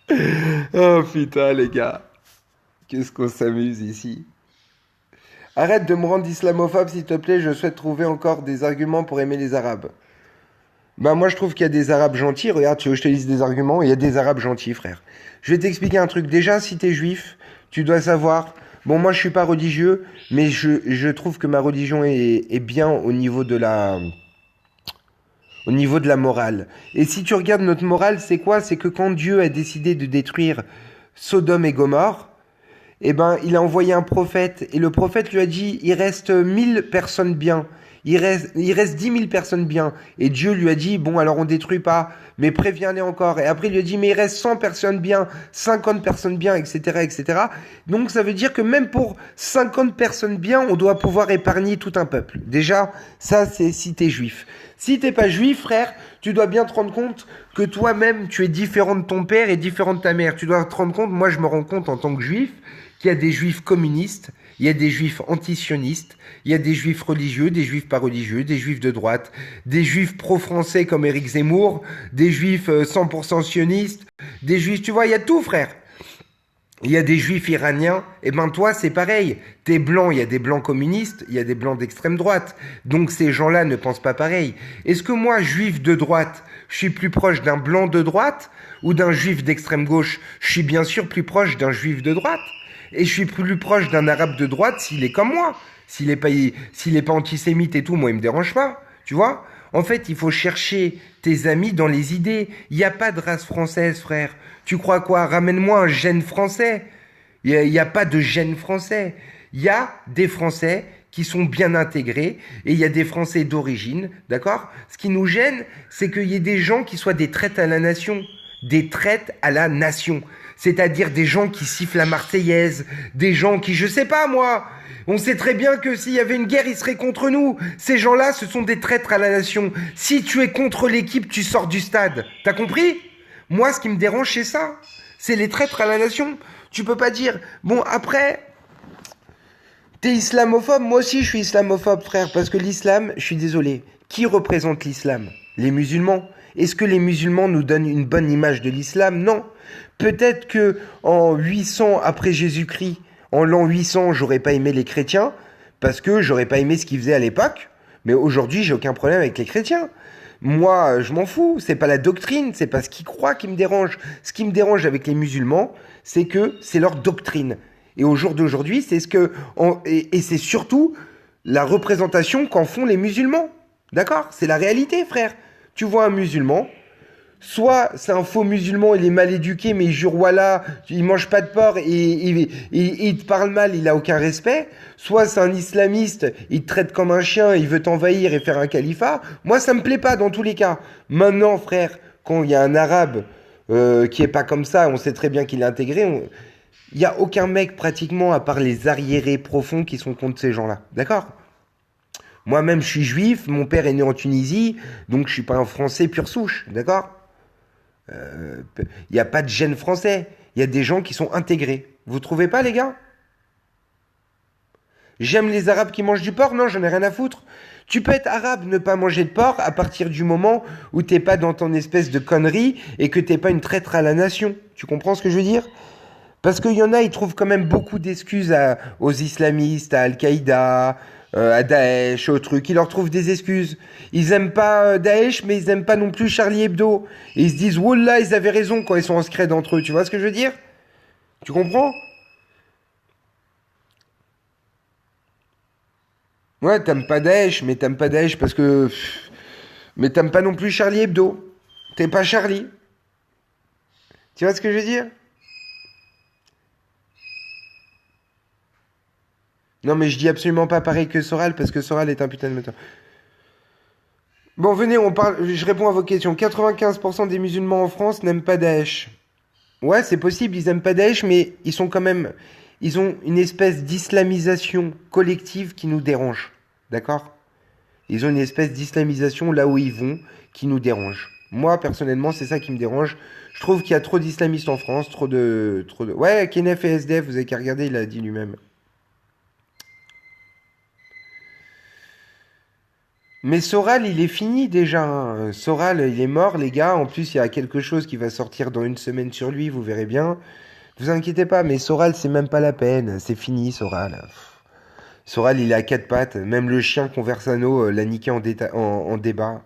Oh putain, les gars. Qu'est-ce qu'on s'amuse ici. Arrête de me rendre islamophobe, s'il te plaît. Je souhaite trouver encore des arguments pour aimer les Arabes. Bah, moi, je trouve qu'il y a des Arabes gentils. Regarde, tu veux que je te lise des arguments? Il y a des Arabes gentils, frère. Je vais t'expliquer un truc. Déjà, si t'es juif, tu dois savoir. Bon, moi, je suis pas religieux, mais je trouve que ma religion est bien au niveau de la morale. Et si tu regardes notre morale, c'est quoi? C'est que quand Dieu a décidé de détruire Sodome et Gomorrhe, eh ben, il a envoyé un prophète, et le prophète lui a dit, il reste 1000 personnes bien. Il reste 10 000 personnes bien. Et Dieu lui a dit, bon, alors on détruit pas, mais préviens-les encore. Et après, il lui a dit, mais il reste 100 personnes bien, 50 personnes bien, etc., etc. Donc, ça veut dire que même pour 50 personnes bien, on doit pouvoir épargner tout un peuple. Déjà, ça, c'est si t'es juif. Si t'es pas juif, frère, tu dois bien te rendre compte que toi-même, tu es différent de ton père et différent de ta mère. Tu dois te rendre compte, moi, je me rends compte en tant que juif, qu'il y a des juifs communistes, il y a des juifs antisionistes, il y a des juifs religieux, des juifs pas religieux, des juifs de droite, des juifs pro-français comme Éric Zemmour, des juifs 100% sionistes, des juifs, tu vois, il y a tout, frère. Il y a des juifs iraniens, et ben toi c'est pareil. T'es blanc, il y a des blancs communistes, il y a des blancs d'extrême droite. Donc ces gens-là ne pensent pas pareil. Est-ce que moi, juif de droite, je suis plus proche d'un blanc de droite ou d'un juif d'extrême gauche? Je suis bien sûr plus proche d'un juif de droite. Et je suis plus proche d'un arabe de droite s'il est comme moi. S'il est pas antisémite et tout, moi il me dérange pas. Tu vois? En fait, il faut chercher tes amis dans les idées. Il n'y a pas de race française, frère. Tu crois quoi? Ramène-moi un gène français. Il y a pas de gène français. Il y a des Français qui sont bien intégrés et il y a des Français d'origine, d'accord? Ce qui nous gêne, c'est qu'il y ait des gens qui soient des traites à la nation. Des traites à la nation. C'est-à-dire des gens qui sifflent la Marseillaise, des gens qui, je sais pas moi, on sait très bien que s'il y avait une guerre, ils seraient contre nous. Ces gens-là, ce sont des traîtres à la nation. Si tu es contre l'équipe, tu sors du stade. T'as compris? Moi, ce qui me dérange, c'est ça. C'est les traîtres à la nation. Tu peux pas dire, bon, après, t'es islamophobe? Moi aussi, je suis islamophobe, frère, parce que l'islam, je suis désolé, qui représente l'islam? Les musulmans. Est-ce que les musulmans nous donnent une bonne image de l'islam? Non. Peut-être que en 800 après Jésus-Christ, en l'an 800, j'aurais pas aimé les chrétiens, parce que j'aurais pas aimé ce qu'ils faisaient à l'époque, mais aujourd'hui, j'ai aucun problème avec les chrétiens. Moi, je m'en fous, c'est pas la doctrine, c'est pas ce qu'ils croient qui me dérange. Ce qui me dérange avec les musulmans, c'est que c'est leur doctrine. Et au jour d'aujourd'hui, c'est ce que. Et c'est surtout la représentation qu'en font les musulmans. D'accord? C'est la réalité, frère. Tu vois un musulman, soit c'est un faux musulman, il est mal éduqué, mais il jure voilà, il mange pas de porc et il te parle mal, il a aucun respect. Soit c'est un islamiste, il te traite comme un chien, il veut t'envahir et faire un califat. Moi, ça me plaît pas dans tous les cas. Maintenant, frère, quand il y a un arabe qui est pas comme ça, on sait très bien qu'il est intégré. Il y a aucun mec pratiquement, à part les arriérés profonds, qui sont contre ces gens-là. D'accord? Moi-même, je suis juif, mon père est né en Tunisie, donc je suis pas un Français pure souche. D'accord? Il n'y a pas de gène français. Il y a des gens qui sont intégrés. Vous trouvez pas, les gars? J'aime les Arabes qui mangent du porc? Non, j'en ai rien à foutre. Tu peux être arabe, ne pas manger de porc à partir du moment où t'es pas dans ton espèce de connerie et que t'es pas une traître à la nation. Tu comprends ce que je veux dire? Parce qu'il y en a, ils trouvent quand même beaucoup d'excuses aux islamistes, à Al-Qaïda, à Daesh, aux trucs. Ils leur trouvent des excuses. Ils aiment pas Daesh, mais ils aiment pas non plus Charlie Hebdo. Et ils se disent, Wallah, ils avaient raison quand ils sont en scred entre eux. Tu vois ce que je veux dire? Tu comprends? Ouais, t'aimes pas Daesh, mais t'aimes pas Daesh parce que... Mais t'aimes pas non plus Charlie Hebdo. T'es pas Charlie. Tu vois ce que je veux dire? Non, mais je dis absolument pas pareil que Soral parce que Soral est un putain de menteur. Bon, venez, on parle. Je réponds à vos questions. 95% des musulmans en France n'aiment pas Daesh. Ouais, c'est possible, ils aiment pas Daesh, mais ils sont quand même. Ils ont une espèce d'islamisation collective qui nous dérange. D'accord? Ils ont une espèce d'islamisation là où ils vont qui nous dérange. Moi, personnellement, c'est ça qui me dérange. Je trouve qu'il y a trop d'islamistes en France, trop de. Ouais, Kenef et SDF, vous avez qu'à regarder, il a dit lui-même. Mais Soral, il est fini déjà, hein. Soral, il est mort, les gars. En plus, il y a quelque chose qui va sortir dans une semaine sur lui, vous verrez bien. Vous inquiétez pas, mais Soral, c'est même pas la peine. C'est fini, Soral. Soral, il est à quatre pattes. Même le chien Conversano l'a niqué en débat.